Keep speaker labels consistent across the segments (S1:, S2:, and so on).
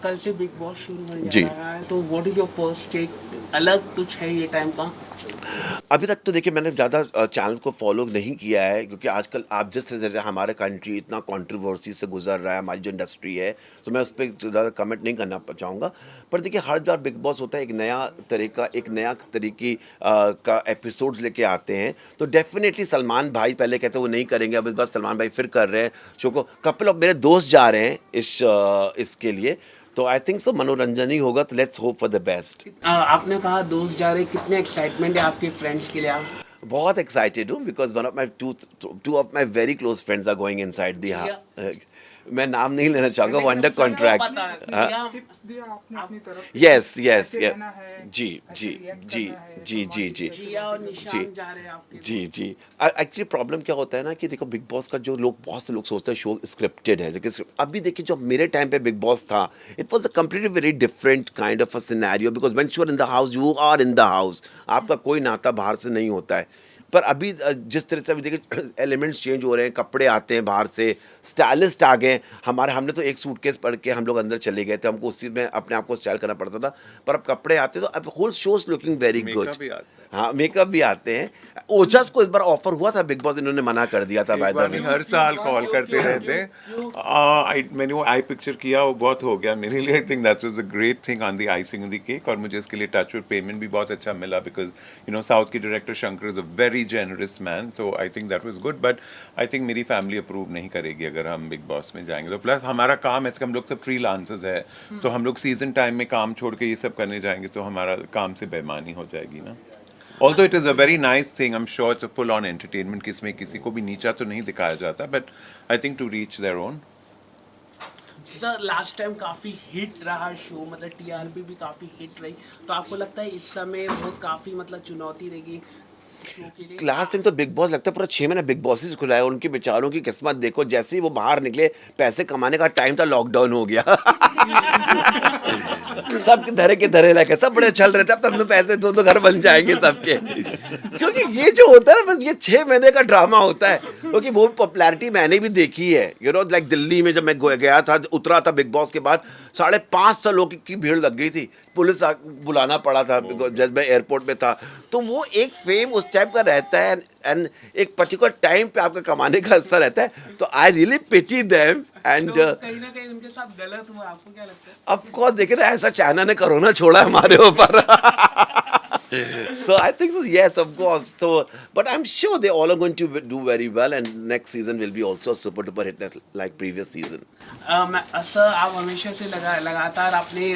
S1: कल से big boss शुरू होने
S2: जी।
S1: जा रहा है, तो what is your first take? अलग कुछ है ये टाइम का?
S2: अभी तक तो देखिए मैंने ज़्यादा चैनल को फॉलो नहीं किया है, क्योंकि आजकल आप जिस तरह से हमारा कंट्री इतना कंट्रोवर्सी से गुजर रहा है, हमारी जो इंडस्ट्री है, तो मैं उस पर ज़्यादा कमेंट नहीं करना चाहूँगा। पर देखिए हर बार बिग बॉस होता है, एक नया तरीका, एक नया तरीके का एपिसोड्स लेके आते हैं। तो डेफिनेटली सलमान भाई पहले कहते वो नहीं करेंगे, अब इस बार सलमान भाई फिर कर रहे हैं शो को। कपल ऑफ मेरे दोस्त जा रहे हैं इसके लिए, तो आई थिंक सो मनोरंजन ही होगा। तो let's hope for the best.
S1: आपने कहा दोस्त जा रहे, कितने एक्साइटमेंट है आपके फ्रेंड्स के लिए आप?
S2: बहुत एक्साइटेड हूँ, because one of my two of my very close friends are going inside the, मैं नाम नहीं लेना चाहूँगा, वो अंडर कॉन्ट्रैक्ट।
S3: टिप्स दिया आपने अपनी तरफ से,
S2: यस यस
S3: कैसे रहना है,
S2: जी
S3: कैसे
S2: जी
S3: react
S2: जी
S3: करना है,
S2: जी जी जी
S1: जिया और निशान
S2: जी
S1: जा रहे हैं आपके?
S2: जी जी। एक्चुअली प्रॉब्लम क्या होता है ना कि देखो बिग बॉस का जो लोग, बहुत से लोग सोचते हैं शो स्क्रिप्टेड है, जो अभी देखिए जो मेरे टाइम पे बिग बॉस था, it was a completely very different kind of a scenario, because when you are in the house you are in the house, आपका कोई नाता बाहर से नहीं होता है। पर अभी जिस तरह से अभी देखिए एलिमेंट्स चेंज हो रहे हैं, कपड़े आते हैं बाहर से, स्टाइलिस्ट आ गए हमने तो एक सूटकेस पढ़ के हम लोग अंदर चले गए थे, हमको उसी में अपने आप को स्टाइल करना पड़ता था। पर अब कपड़े आते हैं तो अब whole show is looking very good.
S4: Makeup भी आता है।
S2: हाँ, मेकअप भी आते हैं। ओजस को इस बार ऑफर हुआ था बिग बॉस, इन्होंने मना कर दिया था
S4: एक
S2: बाय द
S4: बार
S2: वे।
S4: नहीं, हर साल कॉल करते रहते हैं। मैंने वो आई पिक्चर किया, वो बहुत हो गया मेरे लिए। I think that was a great thing on the icing on the cake, और मुझे इसके लिए टच वुड पेमेंट भी बहुत अच्छा मिला, बिकॉज यू नो साउथ के director Shankar is a very generous man, so I think that was good. But I think मेरी फैमिली अप्रूव नहीं करेगी अगर हम बिग बॉस में जाएंगे। तो प्लस हमारा काम है, हम लोग सब फ्रीलांसर्स है, तो हम लोग सीजन टाइम में काम छोड़ के ये सब करने जाएंगे तो हमारा काम से बेईमानी हो जाएगी ना। Although it is a very nice thing, I'm sure it's a full-on entertainment, किसमें किसी को भी नीचा तो नहीं दिखाया जाता, but I think to reach their own.
S1: Sir last time काफी हिट रहा शो, मतलब टीआरपी भी काफी हिट रही, तो आपको लगता है इस समय वो काफी मतलब चुनौती रहेगी शो के लिए?
S2: लास्ट टाइम तो बिग बॉस लगता है पूरा 6 महीने बिग बॉस ही खुला है। उनके बेचारों की किस्मत देखो, जैसे ही वो बाहर निकले, पैसे कमाने का टाइम था, लॉकडाउन हो गया। सब धरे के धरे लगे, सब बड़े चल रहे थे, अब तो हम लोग पैसे दो घर बन जाएंगे सबके। क्योंकि ये जो होता है ना, बस ये 6 महीने का ड्रामा होता है। क्योंकि वो पॉपुलैरिटी मैंने भी देखी है, यू नो, लाइक दिल्ली में जब मैं गया था, उतरा था बिग बॉस के बाद, 550 लोग की भीड़ लग गई थी, पुलिस बुलाना पड़ा था जब मैं एयरपोर्ट में था। तो वो एक फेम उस टाइप का रहता है, एंड एक पर्टिकुलर टाइम पे आपका कमाने का हिस्सा रहता है। तो I really pity them, and
S1: तो कहीं ना कहीं उनके साथ गलत हुआ, आपको क्या लगता है?
S2: ऑफ कोर्स देखिए ना, ऐसा चाइना ने कोरोना छोड़ा है हमारे ऊपर। So I think so, yes, of course. So, but I'm sure they all are going to do very well, and next season will be also a super duper hit like previous season.
S1: Sir आप हमेशा से लगातार अपने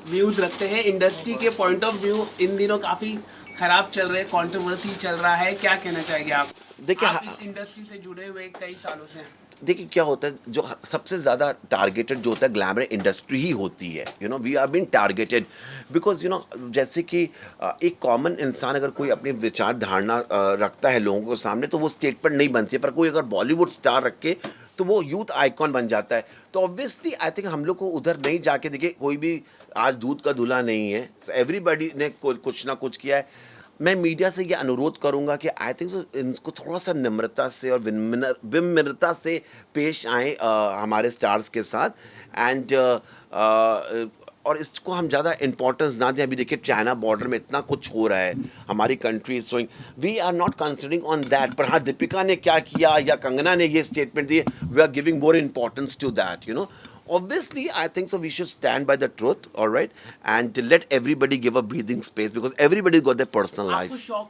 S1: views रखते हैं, industry के point of view इन दिनों काफी खराब चल रहे हैं, कंट्रोवर्सी चल रहा है, क्या कहना चाहेंगे आप?
S2: देखिए,
S1: आप इस इंडस्ट्री से जुड़े हुए कई सालों से हैं।
S2: देखिए क्या होता है, जो सबसे ज़्यादा टारगेटेड जो होता है, ग्लैमर इंडस्ट्री ही होती है। You know, we are been targeted because you know, जैसे कि एक कॉमन इंसान अगर कोई अपनी विचार धारणा रखता है लोगों के सामने, तो वो स्टेटमेंट नहीं बनती है। पर कोई अगर बॉलीवुड स्टार रख के, तो वो यूथ आइकॉन बन जाता है। तो ऑब्वियसली आई थिंक हम लोग को उधर नहीं जाके, देखिए कोई भी आज दूध का दूल्हा नहीं है, एवरीबडी ने कुछ ना कुछ किया है। मैं मीडिया से ये अनुरोध करूंगा कि आई थिंक इनको थोड़ा सा नम्रता से और विनम्रता से पेश आए हमारे स्टार्स के साथ, एंड और इसको हम ज़्यादा इंपॉर्टेंस ना दें। अभी देखिए चाइना बॉर्डर में इतना कुछ हो रहा है, हमारी country is showing, we are not considering on that. पर हाँ, दीपिका ने क्या किया या कंगना ने ये स्टेटमेंट दिए, we are giving more importance to that, you know. Obviously, I think so. We should stand by the truth, all right, and let everybody give a breathing space, because everybody's got their personal
S1: आपको
S2: life.
S1: शौक